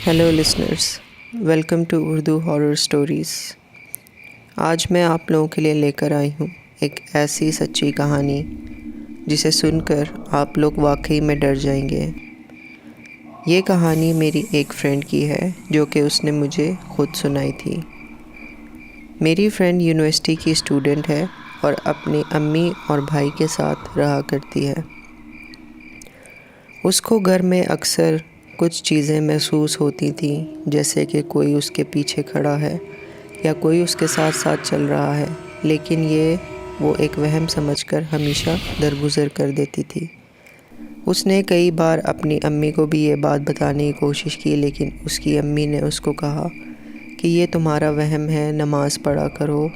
Hello listeners, welcome to Urdu horror stories. آج میں آپ لوگوں کے لیے لے کر آئی ہوں ایک ایسی سچی کہانی جسے سن کر آپ لوگ واقعی میں ڈر جائیں گے۔ یہ کہانی میری ایک فرینڈ کی ہے جو کہ اس نے مجھے خود سنائی تھی۔ میری فرینڈ یونیورسٹی کی اسٹوڈنٹ ہے اور اپنی امی اور بھائی کے ساتھ رہا کرتی ہے۔ اس کو گھر میں اکثر کچھ چیزیں محسوس ہوتی تھیں، جیسے کہ کوئی اس کے پیچھے کھڑا ہے یا کوئی اس کے ساتھ ساتھ چل رہا ہے، لیکن وہ ایک وہم سمجھ کر ہمیشہ درگزر کر دیتی تھی۔ اس نے کئی بار اپنی امی کو بھی یہ بات بتانے کی کوشش کی، لیکن اس کی امی نے اس کو کہا کہ یہ تمہارا وہم ہے، نماز پڑھا کرو،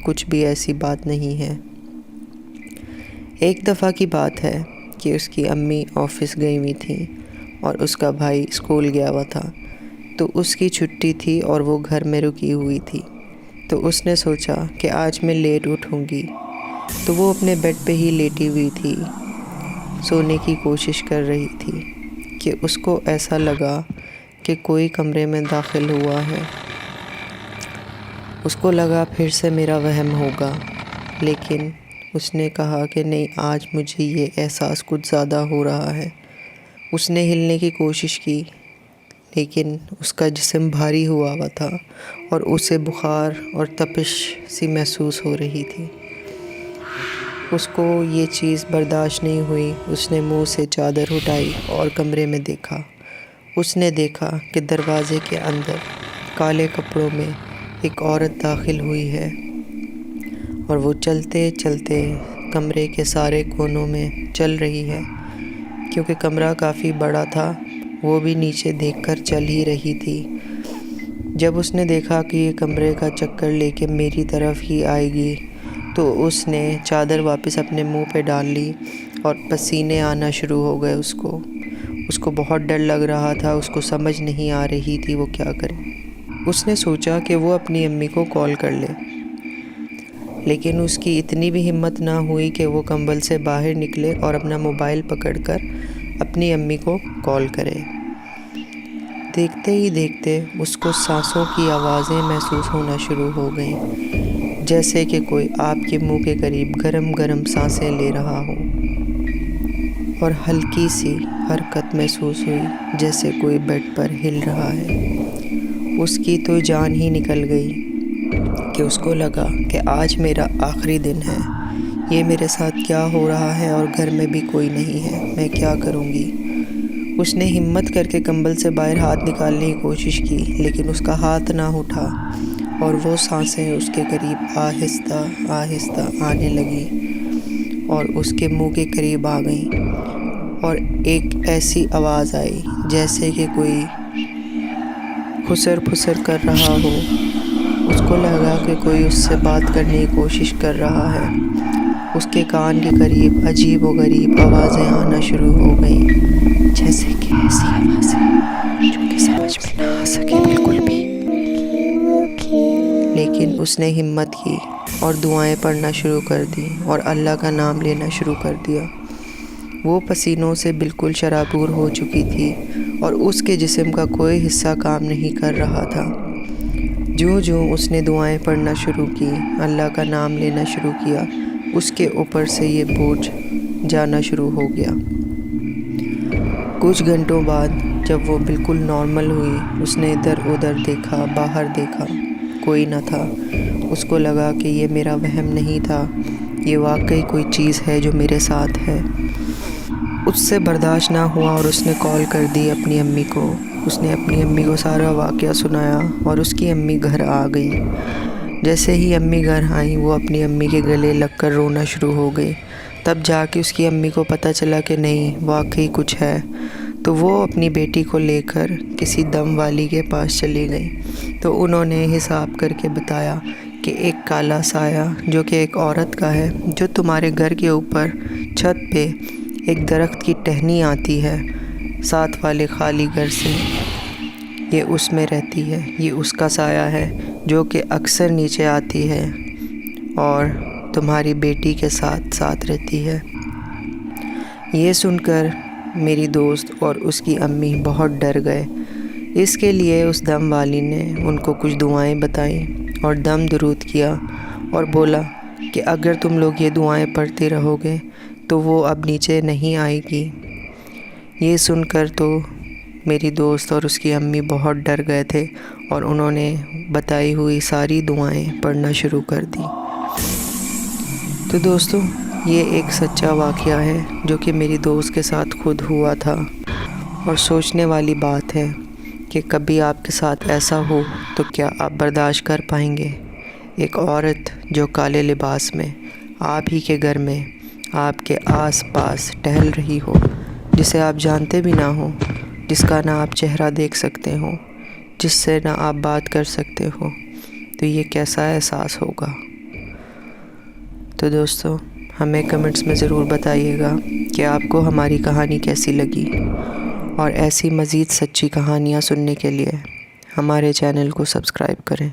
کچھ بھی ایسی بات نہیں ہے۔ ایک دفعہ کی بات ہے کہ اس کی امی آفس گئی ہوئی تھیں اور اس کا بھائی اسکول گیا ہوا تھا، تو اس کی چھٹی تھی اور وہ گھر میں رکی ہوئی تھی۔ تو اس نے سوچا کہ آج میں لیٹ اٹھوں گی، تو وہ اپنے بیڈ پہ ہی لیٹی ہوئی تھی، سونے کی کوشش کر رہی تھی کہ اس کو ایسا لگا کہ کوئی کمرے میں داخل ہوا ہے۔ اس کو لگا پھر سے میرا وہم ہوگا، لیکن اس نے کہا کہ نہیں، آج مجھے یہ احساس کچھ زیادہ ہو رہا ہے۔ اس نے ہلنے کی کوشش کی، لیکن اس کا جسم بھاری ہوا تھا اور اسے بخار اور تپش سی محسوس ہو رہی تھی۔ اس کو یہ چیز برداشت نہیں ہوئی۔ اس نے منہ سے چادر اٹھائی اور کمرے میں دیکھا۔ اس نے دیکھا کہ دروازے کے اندر کالے کپڑوں میں ایک عورت داخل ہوئی ہے اور وہ چلتے چلتے کمرے کے سارے کونوں میں چل رہی ہے۔ کیونکہ کمرہ کافی بڑا تھا، وہ بھی نیچے دیکھ کر چل ہی رہی تھی۔ جب اس نے دیکھا کہ یہ کمرے کا چکر لے کے میری طرف ہی آئے گی، تو اس نے چادر واپس اپنے منہ پہ ڈال لی اور پسینے آنا شروع ہو گئے۔ اس کو بہت ڈر لگ رہا تھا، اس کو سمجھ نہیں آ رہی تھی وہ کیا کرے۔ اس نے سوچا کہ وہ اپنی امی کو کال کر لے، لیکن اس کی اتنی بھی ہمت نہ ہوئی کہ وہ کمبل سے باہر نکلے اور اپنا موبائل پکڑ کر اپنی امی کو کال کرے۔ دیکھتے ہی دیکھتے اس کو سانسوں کی آوازیں محسوس ہونا شروع ہو گئیں، جیسے کہ کوئی آپ کے منہ کے قریب گرم گرم سانسیں لے رہا ہو، اور ہلکی سی حرکت محسوس ہوئی جیسے کوئی بیڈ پر ہل رہا ہے۔ اس کی تو جان ہی نکل گئی کہ اس کو لگا کہ آج میرا آخری دن ہے، یہ میرے ساتھ کیا ہو رہا ہے اور گھر میں بھی کوئی نہیں ہے، میں کیا کروں گی۔ اس نے ہمت کر کے کمبل سے باہر ہاتھ نکالنے کی کوشش کی، لیکن اس کا ہاتھ نہ اٹھا اور وہ سانسیں اس کے قریب آہستہ آہستہ آنے لگیں اور اس کے منہ کے قریب آ گئیں، اور ایک ایسی آواز آئی جیسے کہ کوئی پھسر پھسر کر رہا ہو۔ اس کو لگا کہ کوئی اس سے بات کرنے کی کوشش کر رہا ہے۔ اس کے کان کے قریب عجیب و غریب آوازیں آنا شروع ہو گئیں، جیسے کہ ایسی آوازیں جو کہ سمجھ میں نہ آ سکے بالکل بھی۔ لیکن اس نے ہمت کی اور دعائیں پڑھنا شروع کر دی اور اللہ کا نام لینا شروع کر دیا۔ وہ پسینوں سے بالکل شرابور ہو چکی تھی اور اس کے جسم کا کوئی حصہ کام نہیں کر رہا تھا۔ جو اس نے دعائیں پڑھنا شروع کی، اللہ کا نام لینا شروع کیا، اس کے اوپر سے یہ بوجھ جانا شروع ہو گیا۔ کچھ گھنٹوں بعد جب وہ بالکل نارمل ہوئی، اس نے ادھر ادھر دیکھا، باہر دیکھا، کوئی نہ تھا۔ اس کو لگا کہ یہ میرا وہم نہیں تھا، یہ واقعی کوئی چیز ہے جو میرے ساتھ ہے۔ اس سے برداشت نہ ہوا اور اس نے کال کر دی اپنی امی کو۔ اس نے اپنی امی کو سارا واقعہ سنایا اور اس کی امی گھر آ گئیں۔ جیسے ہی امی گھر آئیں، وہ اپنی امی کے گلے لگ کر رونا شروع ہو گئی۔ تب جا کے اس کی امی کو پتہ چلا کہ نہیں، واقعی کچھ ہے۔ تو وہ اپنی بیٹی کو لے کر کسی دم والی کے پاس چلی گئی۔ تو انہوں نے حساب کر کے بتایا کہ ایک کالا سایہ جو کہ ایک عورت کا ہے، جو تمہارے گھر کے اوپر چھت پہ ایک درخت کی ٹہنی آتی ہے ساتھ والے خالی گھر سے، یہ اس میں رہتی ہے۔ یہ اس کا سایہ ہے جو کہ اکثر نیچے آتی ہے اور تمہاری بیٹی کے ساتھ ساتھ رہتی ہے۔ یہ سن کر میری دوست اور اس کی امی بہت ڈر گئے اس کے لیے اس دم والی نے ان کو کچھ دعائیں بتائیں اور دم درود کیا اور بولا کہ اگر تم لوگ یہ دعائیں پڑھتے رہو گے تو وہ اب نیچے نہیں آئے گی۔ یہ سن کر تو میری دوست اور اس کی امی بہت ڈر گئے تھے اور انہوں نے بتائی ہوئی ساری دعائیں پڑھنا شروع کر دی۔ تو دوستو، یہ ایک سچا واقعہ ہے جو کہ میری دوست کے ساتھ خود ہوا تھا، اور سوچنے والی بات ہے کہ کبھی آپ کے ساتھ ایسا ہو تو کیا آپ برداشت کر پائیں گے؟ ایک عورت جو کالے لباس میں آپ ہی کے گھر میں آپ کے آس پاس ٹہل رہی ہو، جسے آپ جانتے بھی نہ ہوں، جس کا نہ آپ چہرہ دیکھ سکتے ہوں، جس سے نہ آپ بات کر سکتے ہو، تو یہ کیسا احساس ہوگا؟ تو دوستو، ہمیں کمنٹس میں ضرور بتائیے گا کہ آپ کو ہماری کہانی کیسی لگی، اور ایسی مزید سچی کہانیاں سننے کے لیے ہمارے چینل کو سبسکرائب کریں۔